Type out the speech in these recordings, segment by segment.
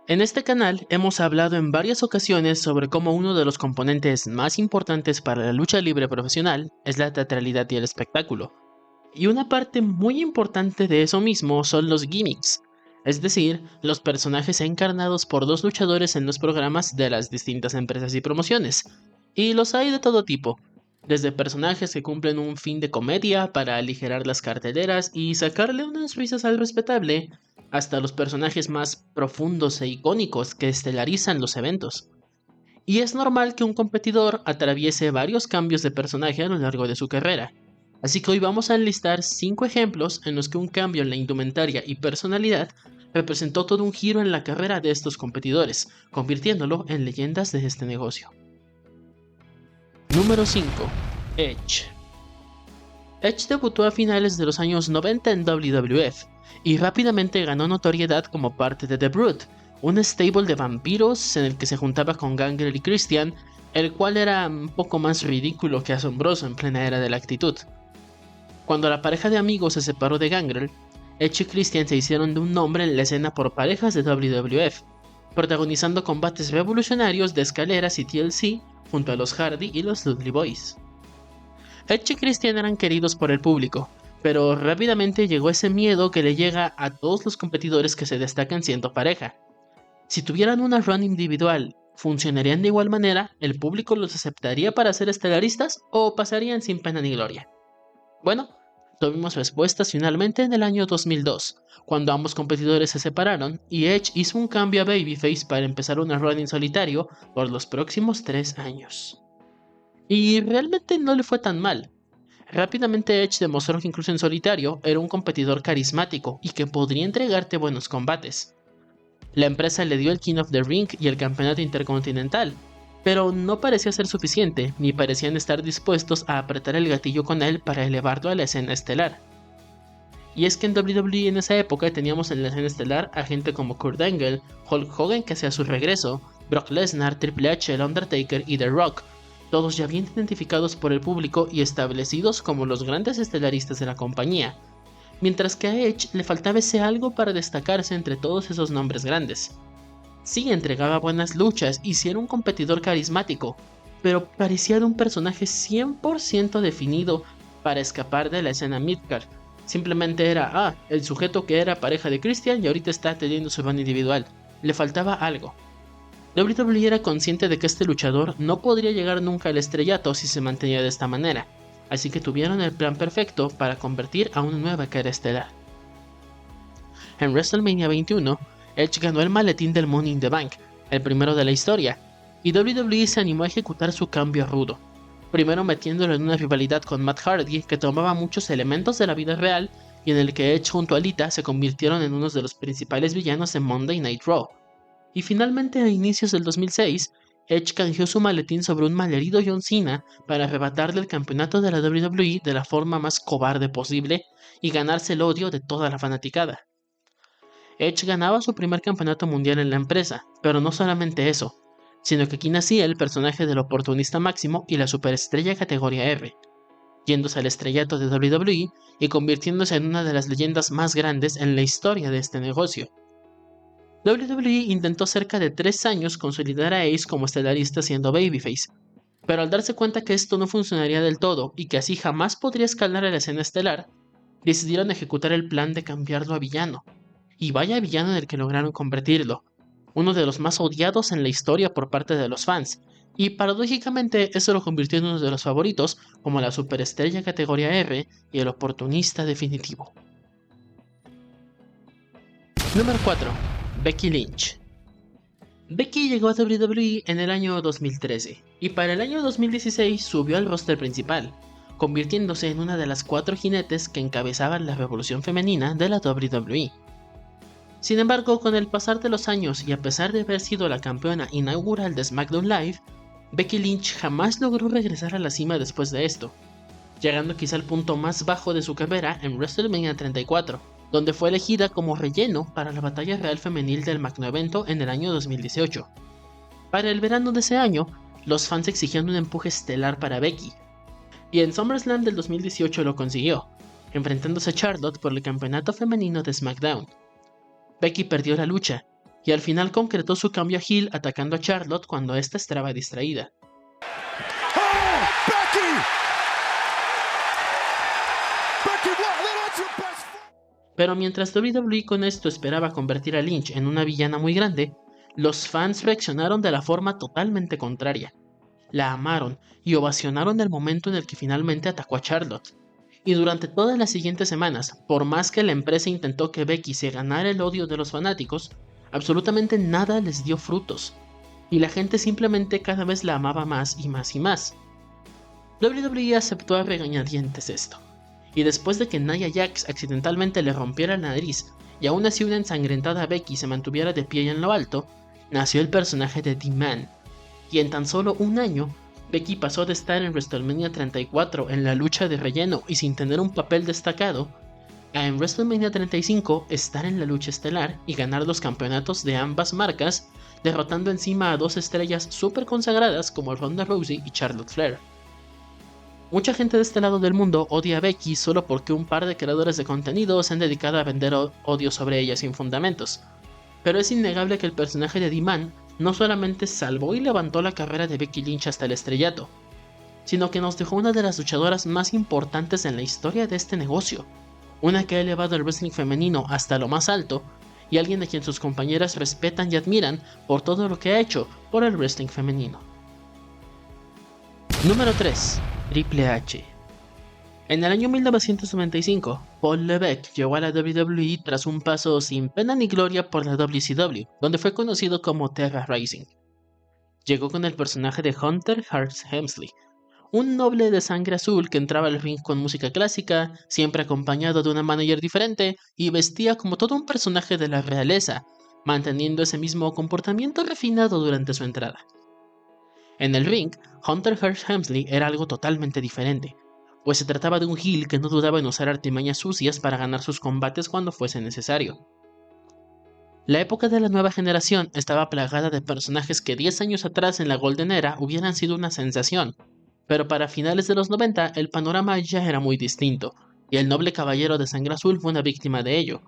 En este canal hemos hablado en varias ocasiones sobre cómo uno de los componentes más importantes para la lucha libre profesional es la teatralidad y el espectáculo. Y una parte muy importante de eso mismo son los gimmicks, es decir, los personajes encarnados por los luchadores en los programas de las distintas empresas y promociones. Y los hay de todo tipo, desde personajes que cumplen un fin de comedia para aligerar las carteleras y sacarle unas risas al respetable, hasta los personajes más profundos e icónicos que estelarizan los eventos. Y es normal que un competidor atraviese varios cambios de personaje a lo largo de su carrera. Así que hoy vamos a enlistar 5 ejemplos en los que un cambio en la indumentaria y personalidad representó todo un giro en la carrera de estos competidores, convirtiéndolo en leyendas de este negocio. Número 5. Edge. Edge debutó a finales de los años 90 en WWF y rápidamente ganó notoriedad como parte de The Brood, un stable de vampiros en el que se juntaba con Gangrel y Christian, el cual era un poco más ridículo que asombroso en plena era de la actitud. Cuando la pareja de amigos se separó de Gangrel, Edge y Christian se hicieron de un nombre en la escena por parejas de WWF, protagonizando combates revolucionarios de escaleras y TLC junto a los Hardy y los Dudley Boys. Edge y Christian eran queridos por el público, pero rápidamente llegó ese miedo que le llega a todos los competidores que se destacan siendo pareja. Si tuvieran una run individual, ¿funcionarían de igual manera? ¿El público los aceptaría para ser estelaristas o pasarían sin pena ni gloria? Bueno, tuvimos respuestas finalmente en el año 2002, cuando ambos competidores se separaron y Edge hizo un cambio a Babyface para empezar una run en solitario por los próximos 3 años. Y realmente no le fue tan mal. Rápidamente Edge demostró que incluso en solitario era un competidor carismático y que podría entregarte buenos combates. La empresa le dio el King of the Ring y el campeonato intercontinental, pero no parecía ser suficiente, ni parecían estar dispuestos a apretar el gatillo con él para elevarlo a la escena estelar. Y es que en WWE en esa época teníamos en la escena estelar a gente como Kurt Angle, Hulk Hogan que hacía su regreso, Brock Lesnar, Triple H, El Undertaker y The Rock, todos ya bien identificados por el público y establecidos como los grandes estelaristas de la compañía, mientras que a Edge le faltaba ese algo para destacarse entre todos esos nombres grandes. Sí, entregaba buenas luchas y sí era un competidor carismático, pero parecía de un personaje 100% definido para escapar de la escena midcard. Simplemente era, el sujeto que era pareja de Christian y ahorita está teniendo su run individual. Le faltaba algo. WWE era consciente de que este luchador no podría llegar nunca al estrellato si se mantenía de esta manera, así que tuvieron el plan perfecto para convertir a una nueva cara estelar. En WrestleMania 21, Edge ganó el maletín del Money in the Bank, el primero de la historia, y WWE se animó a ejecutar su cambio rudo, primero metiéndolo en una rivalidad con Matt Hardy que tomaba muchos elementos de la vida real y en el que Edge junto a Lita se convirtieron en unos de los principales villanos de Monday Night Raw. Y finalmente a inicios del 2006, Edge canjeó su maletín sobre un malherido John Cena para arrebatarle el campeonato de la WWE de la forma más cobarde posible y ganarse el odio de toda la fanaticada. Edge ganaba su primer campeonato mundial en la empresa, pero no solamente eso, sino que aquí nacía el personaje del oportunista máximo y la superestrella categoría R, yéndose al estrellato de WWE y convirtiéndose en una de las leyendas más grandes en la historia de este negocio. WWE intentó cerca de 3 años consolidar a Ace como estelarista siendo Babyface, pero al darse cuenta que esto no funcionaría del todo y que así jamás podría escalar a la escena estelar, decidieron ejecutar el plan de cambiarlo a villano. Y vaya villano en el que lograron convertirlo, uno de los más odiados en la historia por parte de los fans, y paradójicamente eso lo convirtió en uno de los favoritos como la superestrella categoría R y el oportunista definitivo. Número 4. Becky Lynch. Becky llegó a WWE en el año 2013 y para el año 2016 subió al roster principal, convirtiéndose en una de las 4 jinetes que encabezaban la revolución femenina de la WWE. Sin embargo, con el pasar de los años y a pesar de haber sido la campeona inaugural de SmackDown Live, Becky Lynch jamás logró regresar a la cima después de esto, llegando quizá al punto más bajo de su carrera en WrestleMania 34, donde fue elegida como relleno para la batalla real femenil del magno evento en el año 2018. Para el verano de ese año, los fans exigían un empuje estelar para Becky, y en SummerSlam del 2018 lo consiguió, enfrentándose a Charlotte por el campeonato femenino de SmackDown. Becky perdió la lucha, y al final concretó su cambio a heel atacando a Charlotte cuando ésta estaba distraída. Pero mientras WWE con esto esperaba convertir a Lynch en una villana muy grande, los fans reaccionaron de la forma totalmente contraria. La amaron y ovacionaron el momento en el que finalmente atacó a Charlotte. Y durante todas las siguientes semanas, por más que la empresa intentó que Becky se ganara el odio de los fanáticos, absolutamente nada les dio frutos. Y la gente simplemente cada vez la amaba más y más y más. WWE aceptó a regañadientes esto. Y después de que Nia Jax accidentalmente le rompiera la nariz y aún así una ensangrentada Becky se mantuviera de pie y en lo alto, nació el personaje de The-Man. Y en tan solo un año, Becky pasó de estar en WrestleMania 34 en la lucha de relleno y sin tener un papel destacado, a en WrestleMania 35 estar en la lucha estelar y ganar los campeonatos de ambas marcas, derrotando encima a dos estrellas súper consagradas como Ronda Rousey y Charlotte Flair. Mucha gente de este lado del mundo odia a Becky solo porque un par de creadores de contenido se han dedicado a vender odio sobre ella sin fundamentos. Pero es innegable que el personaje de The-Man no solamente salvó y levantó la carrera de Becky Lynch hasta el estrellato, sino que nos dejó una de las luchadoras más importantes en la historia de este negocio, una que ha elevado el wrestling femenino hasta lo más alto y alguien a quien sus compañeras respetan y admiran por todo lo que ha hecho por el wrestling femenino. Número 3. Triple H. En el año 1995, Paul Levesque llegó a la WWE tras un paso sin pena ni gloria por la WCW, donde fue conocido como Terra Rising. Llegó con el personaje de Hunter Hearst Helmsley, un noble de sangre azul que entraba al ring con música clásica, siempre acompañado de una manager diferente y vestía como todo un personaje de la realeza, manteniendo ese mismo comportamiento refinado durante su entrada. En el ring, Hunter Hearst Helmsley era algo totalmente diferente, pues se trataba de un heel que no dudaba en usar artimañas sucias para ganar sus combates cuando fuese necesario. La época de la nueva generación estaba plagada de personajes que 10 años atrás en la Golden Era hubieran sido una sensación, pero para finales de los 90 el panorama ya era muy distinto, y el noble caballero de sangre azul fue una víctima de ello,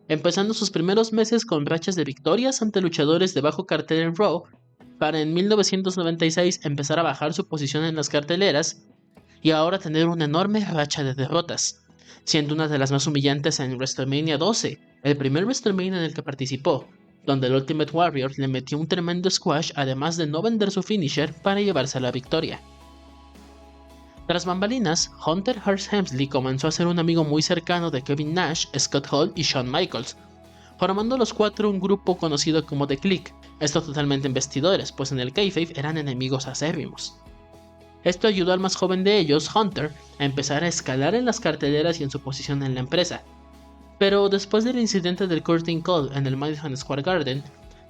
empezando sus primeros meses con rachas de victorias ante luchadores de bajo cartel en Raw, para en 1996 empezar a bajar su posición en las carteleras y ahora tener una enorme racha de derrotas, siendo una de las más humillantes en WrestleMania 12, el primer WrestleMania en el que participó, donde el Ultimate Warrior le metió un tremendo squash además de no vender su finisher para llevarse la victoria. Tras bambalinas, Hunter Hearst Helmsley comenzó a ser un amigo muy cercano de Kevin Nash, Scott Hall y Shawn Michaels, formando los cuatro un grupo conocido como The Clique, esto totalmente en vestidores, pues en el kayfabe eran enemigos acérrimos. Esto ayudó al más joven de ellos, Hunter, a empezar a escalar en las carteleras y en su posición en la empresa. Pero después del incidente del Curtain Call en el Madison Square Garden,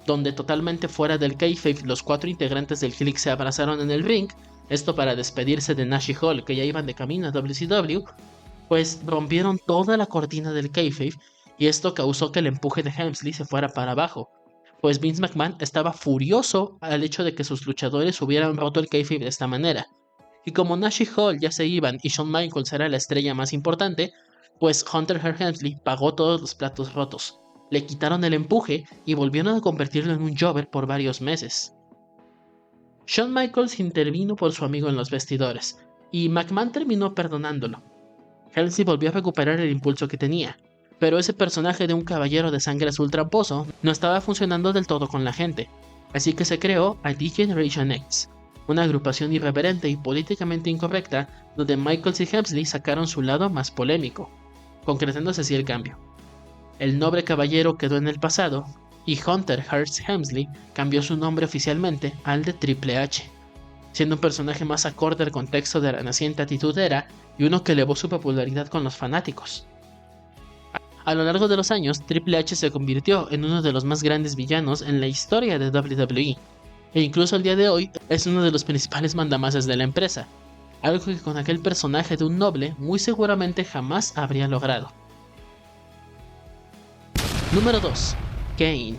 donde totalmente fuera del kayfabe los cuatro integrantes del Clique se abrazaron en el ring, esto para despedirse de Nash y Hall que ya iban de camino a WCW, pues rompieron toda la cortina del kayfabe y esto causó que el empuje de Helmsley se fuera para abajo, pues Vince McMahon estaba furioso al hecho de que sus luchadores hubieran roto el kayfabe de esta manera. Y como Nash y Hall ya se iban y Shawn Michaels era la estrella más importante, pues Hunter Hearst Helmsley pagó todos los platos rotos. Le quitaron el empuje y volvieron a convertirlo en un jobber por varios meses. Shawn Michaels intervino por su amigo en los vestidores, y McMahon terminó perdonándolo. Helmsley volvió a recuperar el impulso que tenía, pero ese personaje de un caballero de sangre azul tramposo no estaba funcionando del todo con la gente, así que se creó a D-Generation X, una agrupación irreverente y políticamente incorrecta donde Michaels y Helmsley sacaron su lado más polémico, concretándose así el cambio. El noble caballero quedó en el pasado, y Hunter Hearst Helmsley cambió su nombre oficialmente al de Triple H, siendo un personaje más acorde al contexto de la naciente Attitude Era y uno que elevó su popularidad con los fanáticos. A lo largo de los años, Triple H se convirtió en uno de los más grandes villanos en la historia de WWE, e incluso al día de hoy es uno de los principales mandamases de la empresa, algo que con aquel personaje de un noble muy seguramente jamás habría logrado. Número 2. Kane.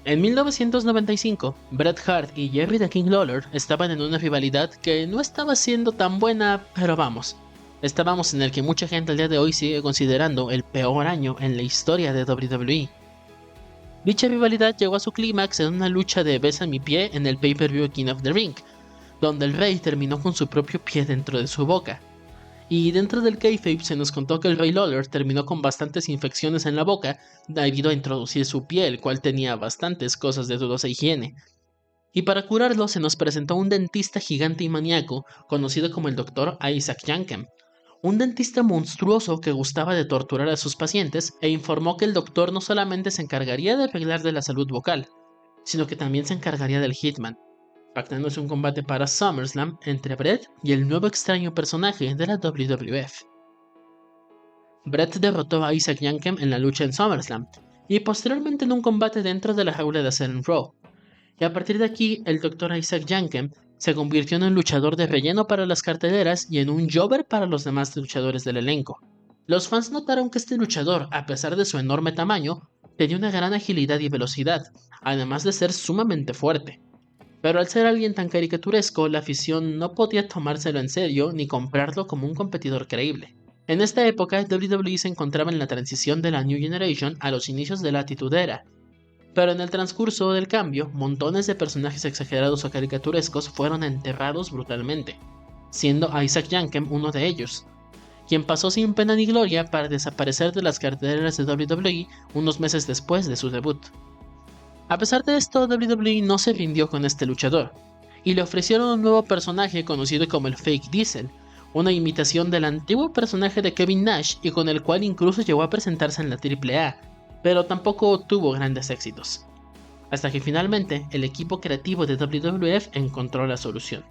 En 1995, Bret Hart y Jerry the King Lawler estaban en una rivalidad que no estaba siendo tan buena, pero vamos, estábamos en el que mucha gente al día de hoy sigue considerando el peor año en la historia de WWE. Dicha rivalidad llegó a su clímax en una lucha de besa mi pie en el pay-per-view King of the Ring, donde el Rey terminó con su propio pie dentro de su boca. Y dentro del kayfabe se nos contó que el Rey Lawler terminó con bastantes infecciones en la boca debido a introducir su pie, el cual tenía bastantes cosas de dudosa higiene. Y para curarlo se nos presentó un dentista gigante y maníaco conocido como el Dr. Isaac Yankem, un dentista monstruoso que gustaba de torturar a sus pacientes e informó que el doctor no solamente se encargaría de arreglar de la salud vocal, sino que también se encargaría del Hitman, pactándose un combate para SummerSlam entre Bret y el nuevo extraño personaje de la WWF. Bret derrotó a Isaac Yankem en la lucha en SummerSlam y posteriormente en un combate dentro de la jaula de acero en Raw. Y a partir de aquí, el Dr. Isaac Yankem se convirtió en un luchador de relleno para las carteleras y en un jobber para los demás luchadores del elenco. Los fans notaron que este luchador, a pesar de su enorme tamaño, tenía una gran agilidad y velocidad, además de ser sumamente fuerte. Pero al ser alguien tan caricaturesco, la afición no podía tomárselo en serio ni comprarlo como un competidor creíble. En esta época, WWE se encontraba en la transición de la New Generation a los inicios de la Attitude Era, pero en el transcurso del cambio, montones de personajes exagerados o caricaturescos fueron enterrados brutalmente, siendo Isaac Yankem uno de ellos, quien pasó sin pena ni gloria para desaparecer de las carteleras de WWE unos meses después de su debut. A pesar de esto, WWE no se rindió con este luchador, y le ofrecieron un nuevo personaje conocido como el Fake Diesel, una imitación del antiguo personaje de Kevin Nash y con el cual incluso llegó a presentarse en la AAA, pero tampoco tuvo grandes éxitos, hasta que finalmente el equipo creativo de WWF encontró la solución.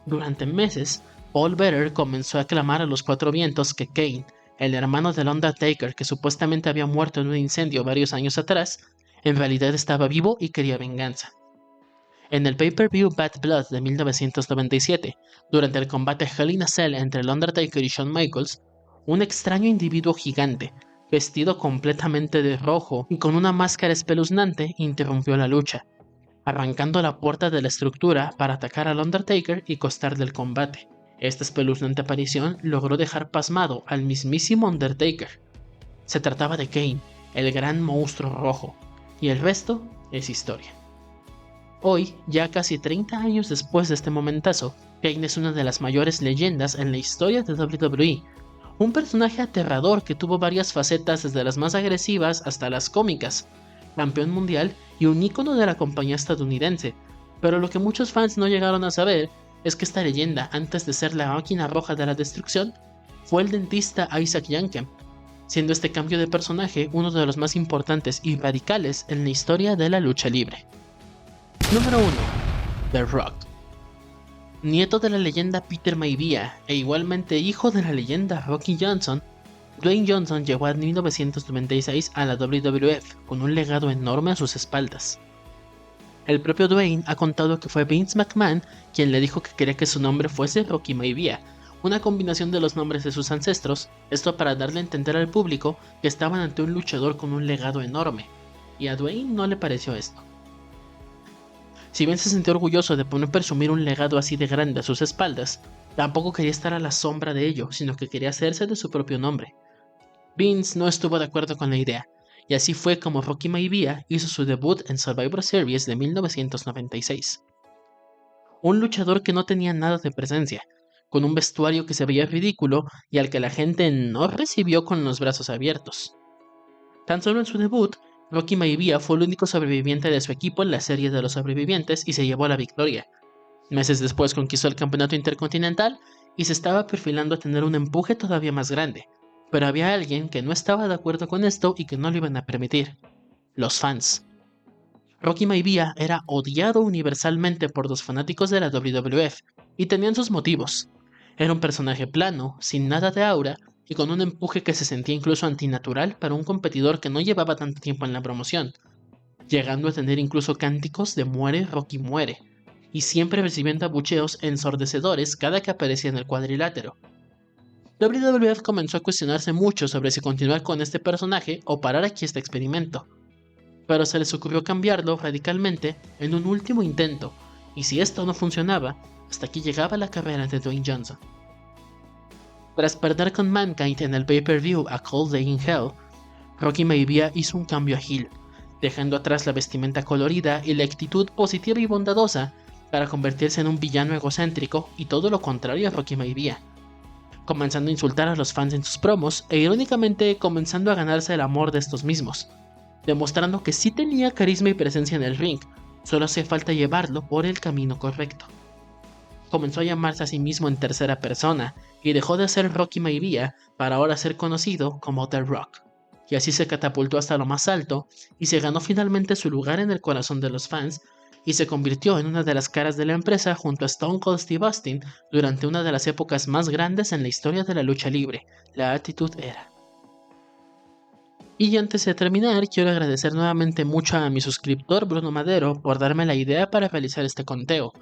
Durante meses, Paul Bearer comenzó a clamar a los cuatro vientos que Kane, el hermano del Undertaker que supuestamente había muerto en un incendio varios años atrás, en realidad estaba vivo y quería venganza. En el pay-per-view Bad Blood de 1997, durante el combate Hell in a Cell entre el Undertaker y Shawn Michaels, un extraño individuo gigante, vestido completamente de rojo y con una máscara espeluznante, interrumpió la lucha, arrancando la puerta de la estructura para atacar al Undertaker y costarle el combate. Esta espeluznante aparición logró dejar pasmado al mismísimo Undertaker. Se trataba de Kane, el gran monstruo rojo, y el resto es historia. Hoy, ya casi 30 años después de este momentazo, Kane es una de las mayores leyendas en la historia de WWE, un personaje aterrador que tuvo varias facetas desde las más agresivas hasta las cómicas, campeón mundial y un ícono de la compañía estadounidense, pero lo que muchos fans no llegaron a saber es que esta leyenda, antes de ser la máquina roja de la destrucción, fue el dentista Isaac Yankem, siendo este cambio de personaje uno de los más importantes y radicales en la historia de la lucha libre. Número 1. The Rock. Nieto de la leyenda Peter Maivia e igualmente hijo de la leyenda Rocky Johnson, Dwayne Johnson llegó en 1996 a la WWF con un legado enorme a sus espaldas. El propio Dwayne ha contado que fue Vince McMahon quien le dijo que quería que su nombre fuese Rocky Maivia, una combinación de los nombres de sus ancestros, esto para darle a entender al público que estaban ante un luchador con un legado enorme, y a Dwayne no le pareció esto. Si bien se sintió orgulloso de poder presumir un legado así de grande a sus espaldas, tampoco quería estar a la sombra de ello, sino que quería hacerse de su propio nombre. Vince no estuvo de acuerdo con la idea, y así fue como Rocky Maivia hizo su debut en Survivor Series de 1996. Un luchador que no tenía nada de presencia, con un vestuario que se veía ridículo y al que la gente no recibió con los brazos abiertos. Tan solo en su debut, Rocky Maivia fue el único sobreviviente de su equipo en la serie de los sobrevivientes y se llevó la victoria. Meses después conquistó el campeonato intercontinental y se estaba perfilando a tener un empuje todavía más grande, pero había alguien que no estaba de acuerdo con esto y que no lo iban a permitir: los fans. Rocky Maivia era odiado universalmente por los fanáticos de la WWF y tenían sus motivos. Era un personaje plano, sin nada de aura y con un empuje que se sentía incluso antinatural para un competidor que no llevaba tanto tiempo en la promoción, llegando a tener incluso cánticos de "muere Rocky muere", y siempre recibiendo abucheos ensordecedores cada que aparecía en el cuadrilátero. WWF comenzó a cuestionarse mucho sobre si continuar con este personaje o parar aquí este experimento, pero se les ocurrió cambiarlo radicalmente en un último intento, y si esto no funcionaba, hasta aquí llegaba la carrera de Dwayne Johnson. Tras perder con Mankind en el pay-per-view A Cold Day in Hell, Rocky Maivia hizo un cambio a heel, dejando atrás la vestimenta colorida y la actitud positiva y bondadosa para convertirse en un villano egocéntrico y todo lo contrario a Rocky Maivia, comenzando a insultar a los fans en sus promos e irónicamente comenzando a ganarse el amor de estos mismos, demostrando que sí tenía carisma y presencia en el ring, solo hacía falta llevarlo por el camino correcto. Comenzó a llamarse a sí mismo en tercera persona y dejó de ser Rocky Maivia para ahora ser conocido como The Rock, y así se catapultó hasta lo más alto y se ganó finalmente su lugar en el corazón de los fans y se convirtió en una de las caras de la empresa junto a Stone Cold Steve Austin durante una de las épocas más grandes en la historia de la lucha libre, la Attitude Era. Y antes de terminar, quiero agradecer nuevamente mucho a mi suscriptor Bruno Madero por darme la idea para realizar este conteo.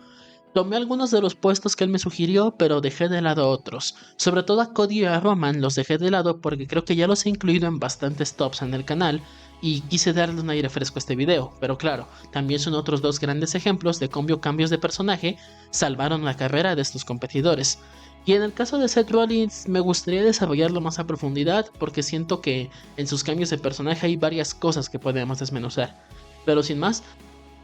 Tomé algunos de los puestos que él me sugirió, pero dejé de lado otros. Sobre todo a Cody y a Roman los dejé de lado porque creo que ya los he incluido en bastantes tops en el canal y quise darle un aire fresco a este video. Pero claro, también son otros dos grandes ejemplos de cómo cambios de personaje salvaron la carrera de estos competidores. Y en el caso de Seth Rollins me gustaría desarrollarlo más a profundidad porque siento que en sus cambios de personaje hay varias cosas que podemos desmenuzar. Pero sin más,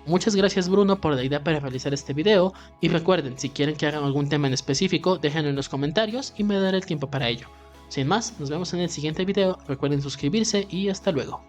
muchas gracias Bruno por la idea para realizar este video y recuerden, si quieren que haga algún tema en específico, déjenlo en los comentarios y me daré el tiempo para ello. Sin más, nos vemos en el siguiente video, recuerden suscribirse y hasta luego.